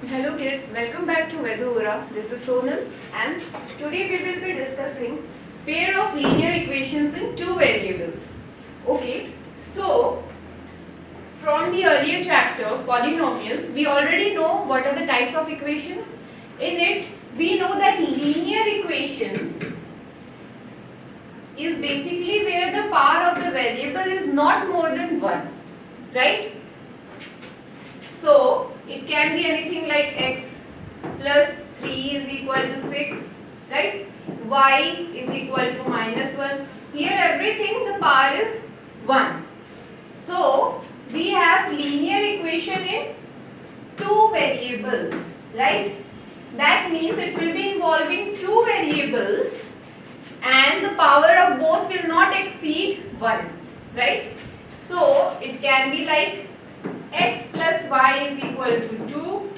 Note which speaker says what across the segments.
Speaker 1: Hello kids, welcome back to Veduauraa. This is Sonal and today we will be discussing pair of linear equations in two variables. Okay, so from the earlier chapter, polynomials, we already know what are the types of equations. In it, we know that linear equations is basically where the power of the variable is not more than 1, right? So, it can be anything like x plus 3 is equal to 6, right? Y is equal to minus 1. Here everything the power is 1. So, we have linear equation in two variables, right? That means it will be involving two variables and the power of both will not exceed 1, right? So, it can be like x plus y is equal to 2,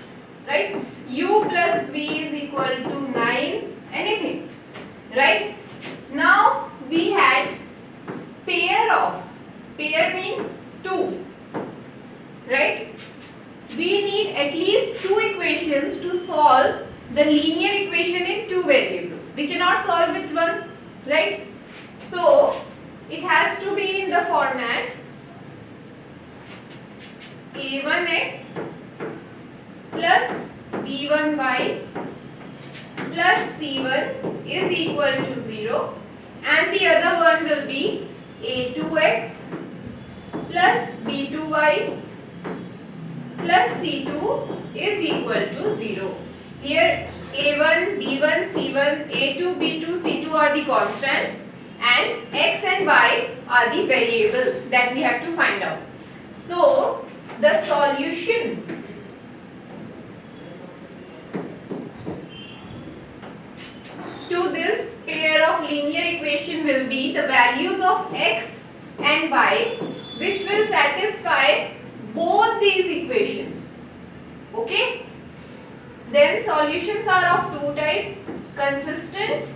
Speaker 1: right? U plus v is equal to 9, anything, right? Now we had pair means 2, right? We need at least two equations to solve the linear equation in two variables. We cannot solve with one, right? So it has to be in the format a1x plus b1y plus c1 is equal to 0 and the other one will be a2x plus b2y plus c2 is equal to 0. Here a1, b1, c1, a2, b2, c2 are the constants and x and y are the variables that we have to find out. So the solution to this pair of linear equation will be the values of x and y which will satisfy both these equations. Okay? Then solutions are of two types, consistent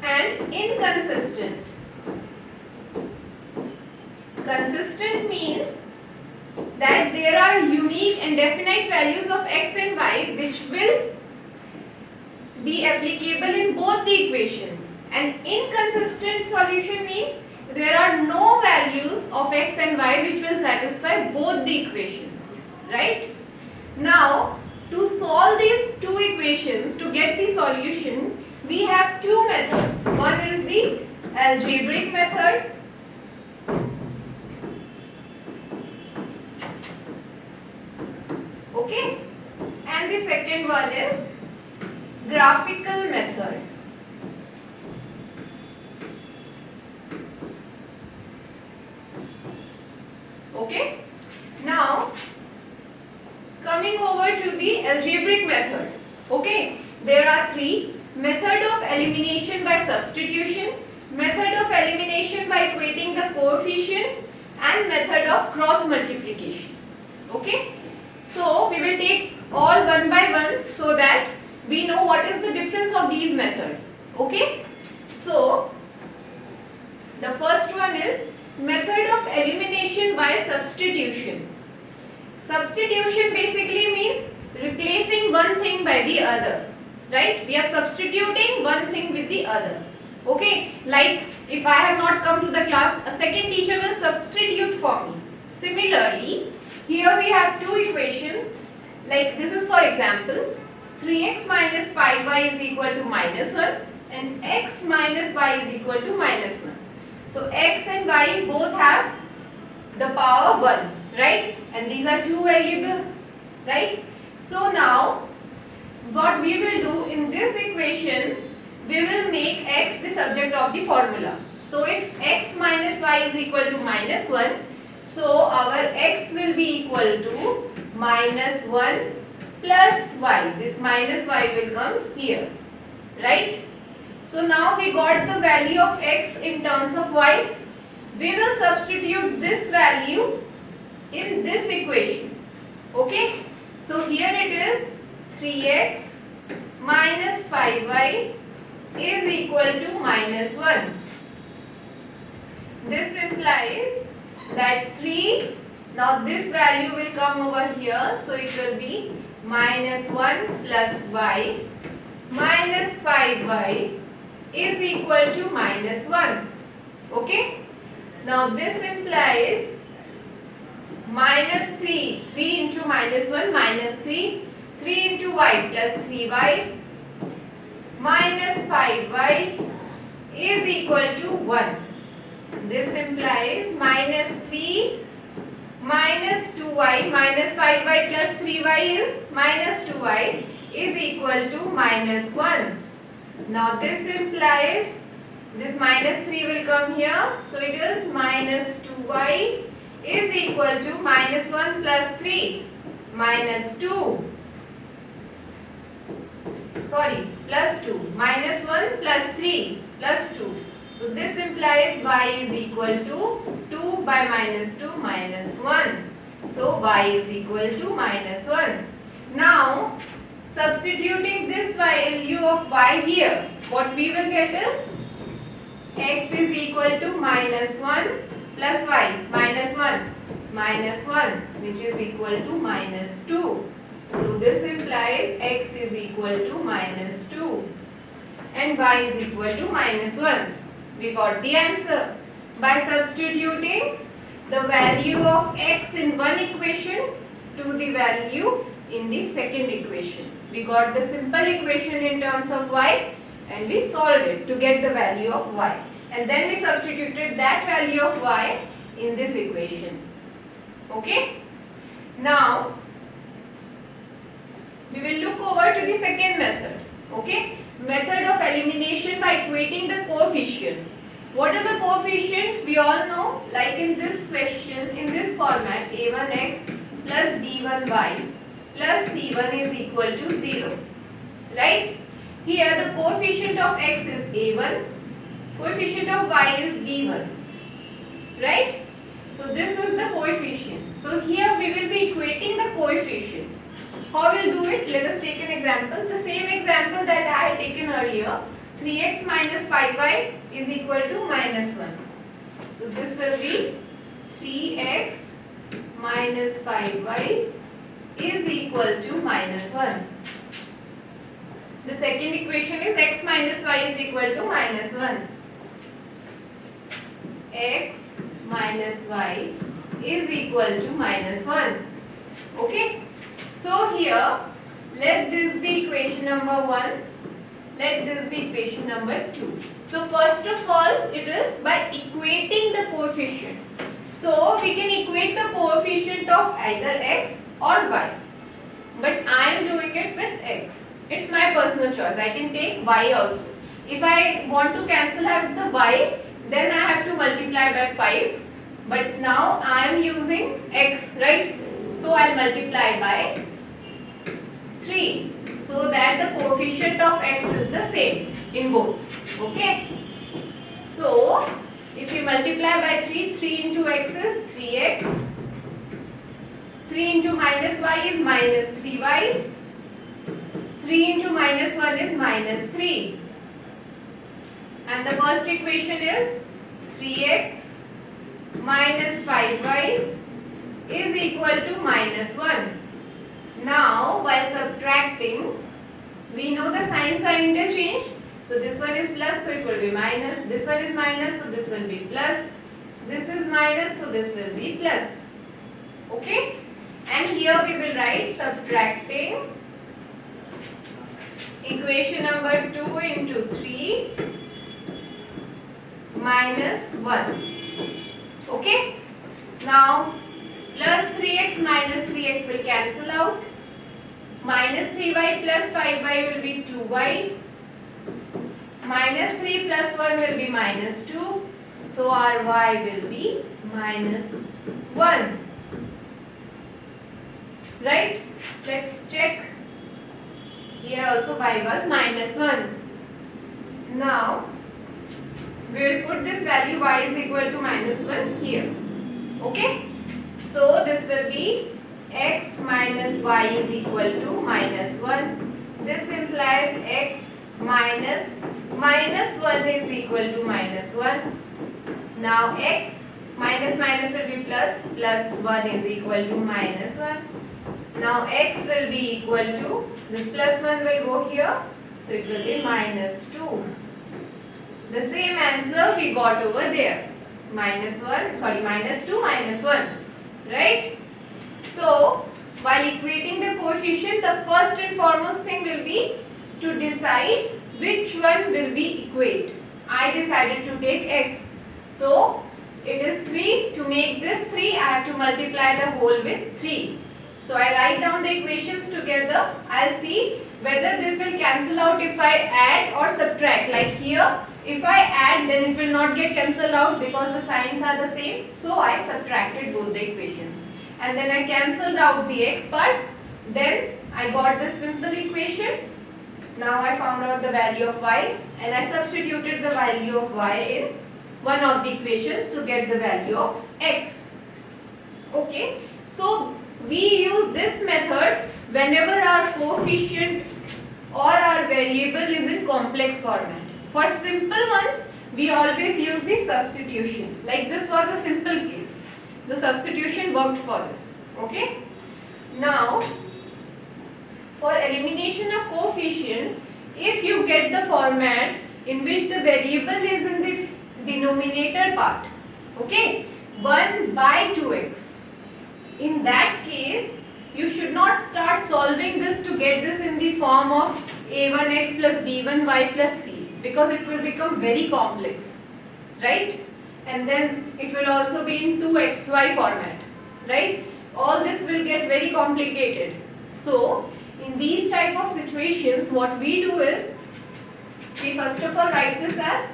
Speaker 1: and inconsistent. Consistent means that there are unique and definite values of x and y which will be applicable in both the equations. And inconsistent solution means there are no values of x and y which will satisfy both the equations, right? Now, to solve these two equations, to get the solution, we have two methods. One is the algebraic method. Okay, and the second one is graphical method. Okay, now coming over to the algebraic method. Okay, there are three: method of elimination by substitution, method of elimination by equating the coefficients, and method of cross multiplication. Okay. So we will take all one by one so that we know what is the difference of these methods. Okay. So the first one is method of elimination by substitution. Substitution basically means replacing one thing by the other. Right? We are substituting one thing with the other. Okay. Like if I have not come to the class, a second teacher will substitute for me. Similarly, here we have two equations, like this is for example 3x minus 5y is equal to minus 1 and x minus y is equal to minus 1. So x and y both have the power 1, right? And these are two variables, right? So now what we will do in this equation, we will make x the subject of the formula. So if x minus y is equal to minus 1, so our x will be equal to minus 1 plus y. This minus y will come here, right? So now we got the value of x in terms of y. We will substitute this value in this equation. Okay? So here it is 3x minus 5y is equal to minus 1. This implies that 3 Now this value will come over here, so it will be minus 1 plus y minus 5y is equal to minus 1. Okay? Now this implies minus 3, 3 into minus 1 minus 3, 3 into y plus 3y minus 5y is equal to 1. This implies minus 3 minus 2y minus 5y plus 3y is minus 2y is equal to minus 1. Now this implies this minus 3 will come here, so it is minus 2y is equal to minus 1 plus 3 minus 2. Sorry, plus 2. Minus 1 plus 3 plus 2. So this implies y is equal to 2 by minus 2 minus 1. So y is equal to minus 1. Now substituting this value of y here, what we will get is x is equal to minus 1 plus y minus 1 which is equal to minus 2. So this implies x is equal to minus 2 and y is equal to minus 1. We got the answer by substituting the value of x in one equation to the value in the second equation. We got the simple equation in terms of y and we solved it to get the value of y. And then we substituted that value of y in this equation. Okay? Now we will look over to the second method. Okay? Method of elimination by equating the coefficients. What is a coefficient? We all know, like in this question, in this format, a1x plus b1y plus c1 is equal to 0. Right? Here the coefficient of x is a1, coefficient of y is b1. Right? So this is the coefficient. So here we will be equating the coefficients. How we'll do it? Let us take an example. The same example that I had taken earlier. 3x minus 5y is equal to minus 1. So this will be 3x minus 5y is equal to minus 1. The second equation is x minus y is equal to minus 1. X minus y is equal to minus 1. Okay? So here, let this be equation number 1. Let this be equation number 2. So first of all, it is by equating the coefficient. So we can equate the coefficient of either x or y. But I am doing it with x. It's my personal choice. I can take y also. If I want to cancel out the y, then I have to multiply by 5. But now I am using x, right? So I'll multiply by 3. So that the coefficient of x is the same in both. Okay? So if you multiply by 3, 3 into x is 3x. 3 into minus y is minus 3y. 3 into minus 1 is minus 3. And the first equation is 3x minus 5y is equal to minus 1. Now, while subtracting, we know the signs are interchanged. So this one is plus, so it will be minus. This one is minus, so this will be plus. This is minus, so this will be plus. Okay? And here we will write subtracting equation number 2 into 3 minus 1. Okay? Now, plus 3x minus 3x will cancel out. Minus 3y plus 5y will be 2y. Minus 3 plus 1 will be minus 2. So our y will be minus 1. Right? Let's check. Here also y was minus 1. Now, we will put this value y is equal to minus 1 here. Okay? So this will be x minus y is equal to minus 1. This implies x minus 1 is equal to minus 1. Now x minus minus will be plus, plus 1 is equal to minus 1. Now x will be equal to, this plus 1 will go here, so it will be minus 2. The same answer we got over there, minus 2 minus 1, right? So while equating the coefficient, the first and foremost thing will be to decide which one will be equate. I decided to take x. So it is 3. To make this 3, I have to multiply the whole with 3. So I write down the equations together. I'll see whether this will cancel out if I add or subtract. Like here, if I add, then it will not get cancelled out because the signs are the same. So I subtracted both the equations. And then I cancelled out the x part. Then I got this simple equation. Now I found out the value of y and I substituted the value of y in one of the equations to get the value of x. Okay. So we use this method whenever our coefficient or our variable is in complex format. For simple ones, we always use the substitution. Like this was a simple case. The substitution worked for this. Okay. Now, for elimination of coefficient, if you get the format in which the variable is in the denominator part, okay, 1 by 2x. In that case, you should not start solving this to get this in the form of a1x plus b1y plus c, because it will become very complex, right? And then it will also be in 2xy format, right? All this will get very complicated. So in these type of situations, what we do is, we first of all write this as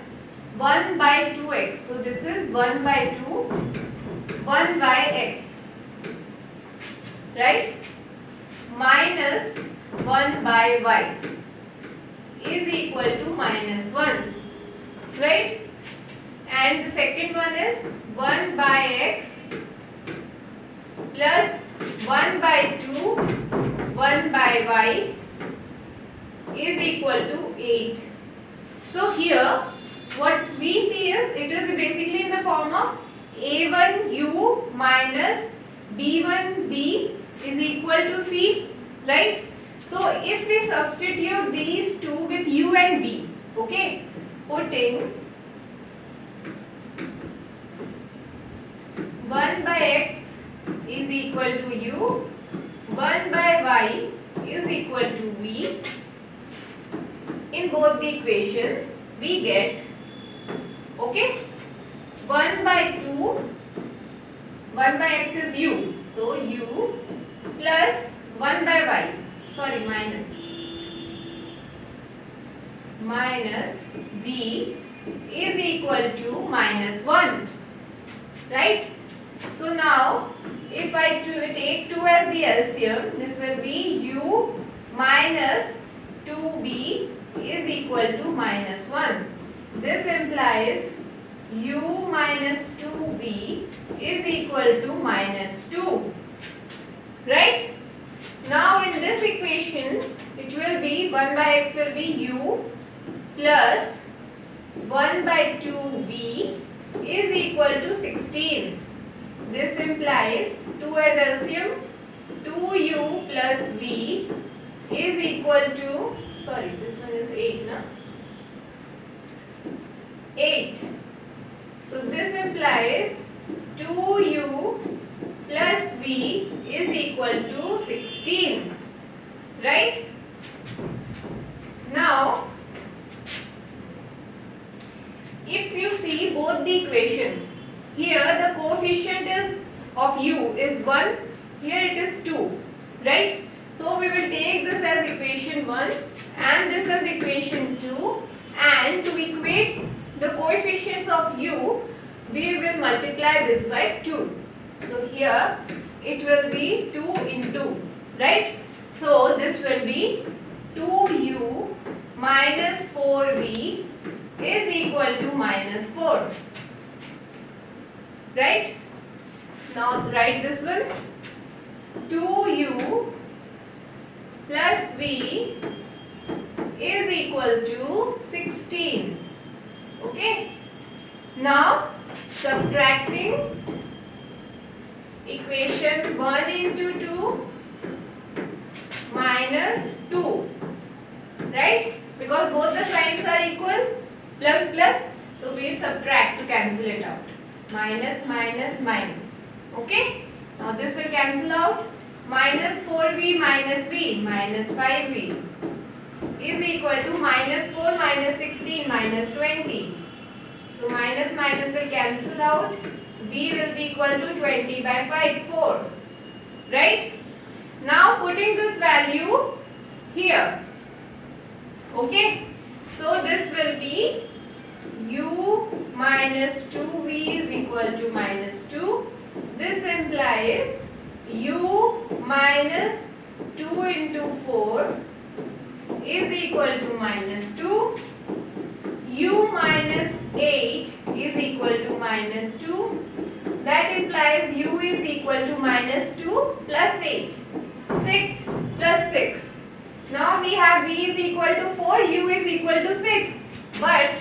Speaker 1: 1 by 2x. So this is 1 by 2, 1 by x, right? Minus 1 by y is equal to minus 1, right? And the second one is 1 by x plus 1 by 2, 1 by y is equal to 8. So here what we see is, it is basically in the form of a1u minus b1b is equal to c, right? So if we substitute these two with u and b, okay, putting 1 by x is equal to u, 1 by y is equal to v. In both the equations, we get, okay, 1 by 2, 1 by x is u, so u plus 1 by y, sorry, minus v is equal to minus 1, right? So now, if I take 2 as the LCM, this will be u minus 2v is equal to minus 1. This implies u minus 2v is equal to minus 2, right? Now in this equation, it will be 1 by x will be u plus 1 by 2v is equal to 16. This implies 2 as LCM, 2u plus v is equal to, sorry, this one is 8, na? 8. So this implies 2u plus v is equal to 16, right? Now, if you see both the equations, here the coefficient is of u is 1, here it is 2, right? So we will take this as equation 1 and this as equation 2, and to equate the coefficients of u, we will multiply this by 2. So here it will be 2 into, right? So this will be 2u minus 4v is equal to minus 4, right? Now write this one, 2u plus v is equal to 16, okay? Now subtracting equation 1 into 2 minus 2, right? Because both the signs are equal, plus plus, so we will subtract to cancel it out. Minus minus minus. Okay? Now this will cancel out. Minus 4v minus v minus 5v is equal to minus 4 minus 16 minus 20. So minus minus will cancel out. V will be equal to 20 by 5, 4. Right? Now putting this value here. Okay? So this will be u minus 2v is equal to minus 2. This implies u minus 2 into 4 is equal to minus 2. U minus 8 is equal to minus 2. That implies u is equal to minus 2 plus 8. 6 plus 6. Now we have v is equal to 4, u is equal to 6. But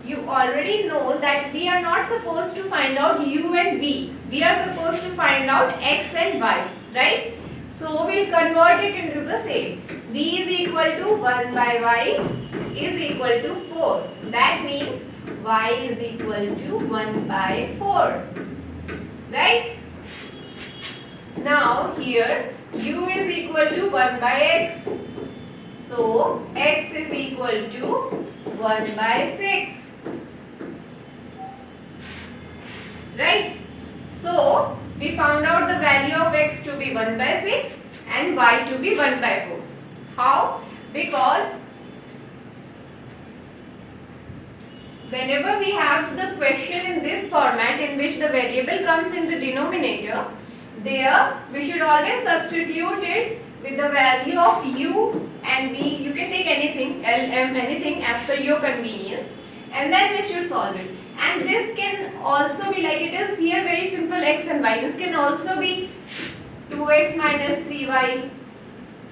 Speaker 1: you already know that we are not supposed to find out u and v. We are supposed to find out x and y, right? So we'll convert it into the same. V is equal to 1 by y is equal to 4. That means y is equal to 1 by 4. Right? Now here u is equal to 1 by x. So x is equal to 1 by 6. Right? So we found out the value of x to be 1 by 6 and y to be 1 by 4. How? Because whenever we have the question in this format in which the variable comes in the denominator, there we should always substitute it with the value of u and v. You can take anything, L, M, anything as per your convenience, and then we should solve it. And this can also be like it is here very simple x and y. This can also be 2x minus 3y,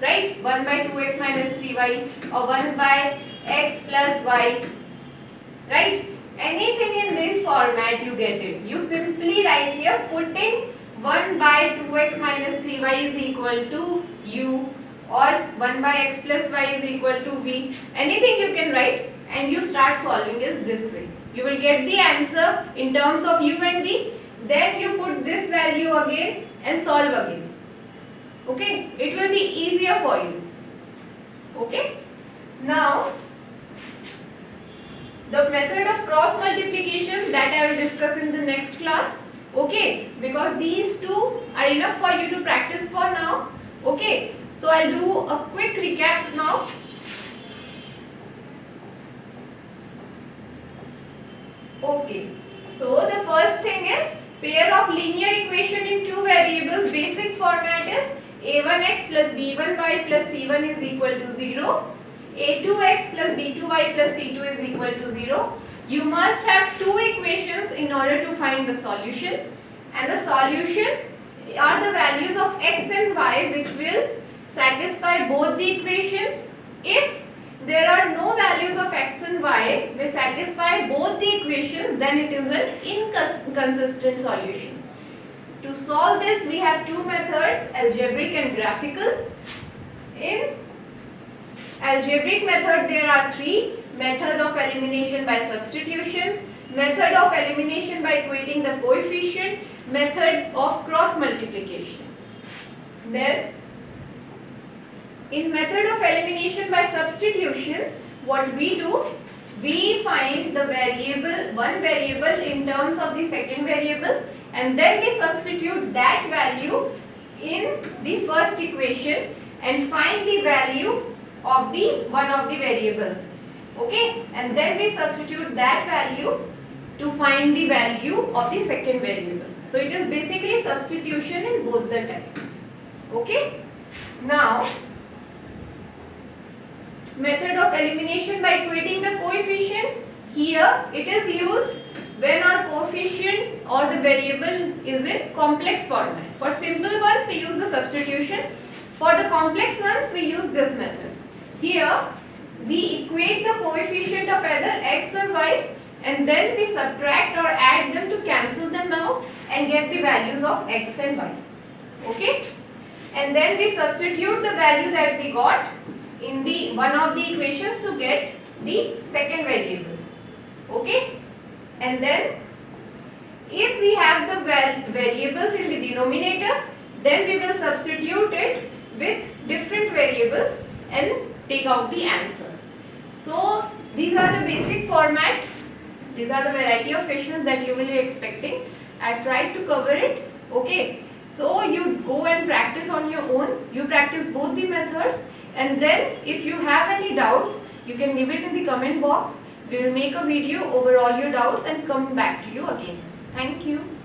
Speaker 1: right? 1 by 2x minus 3y or 1 by x plus y, right? Anything in this format you get it. You simply write here putting 1 by 2x minus 3y is equal to u or 1 by x plus y is equal to v. Anything you can write and you start solving is this way. You will get the answer in terms of u and v. Then you put this value again and solve again. Okay? It will be easier for you. Okay? Now, the method of cross multiplication that I will discuss in the next class. Okay? Because these two are enough for you to practice for now. Okay? So I'll do a quick recap now. Okay, so the first thing is pair of linear equation in two variables. Basic format is a1x plus b1y plus c1 is equal to 0. a2x plus b2y plus c2 is equal to 0. You must have two equations in order to find the solution. And the solution are the values of x and y which will satisfy both the equations. If there are no values of x and y which satisfy both the equations, then it is an inconsistent solution. To solve this, we have two methods, algebraic and graphical. In algebraic method, there are three: method of elimination by substitution, method of elimination by equating the coefficient, method of cross multiplication. Then in method of elimination by substitution, what we do, we find the variable, one variable in terms of the second variable, and then we substitute that value in the first equation and find the value of the one of the variables. Okay, and then we substitute that value to find the value of the second variable. So it is basically substitution in both the types. Okay, now method of elimination by equating the coefficients. Here it is used when our coefficient or the variable is in complex format. For simple ones we use the substitution. For the complex ones we use this method. Here we equate the coefficient of either x or y and then we subtract or add them to cancel them out and get the values of x and y. Okay, and then we substitute the value that we got in the one of the equations to get the second variable. Okay, and then if we have the variables in the denominator, then we will substitute it with different variables and take out the answer. So these are the basic format. These are the variety of questions that you will be expecting. I tried to cover it. Okay, so you go and practice on your own. You practice both the methods, and then if you have any doubts, you can leave it in the comment box. We will make a video over all your doubts and come back to you again. Thank you.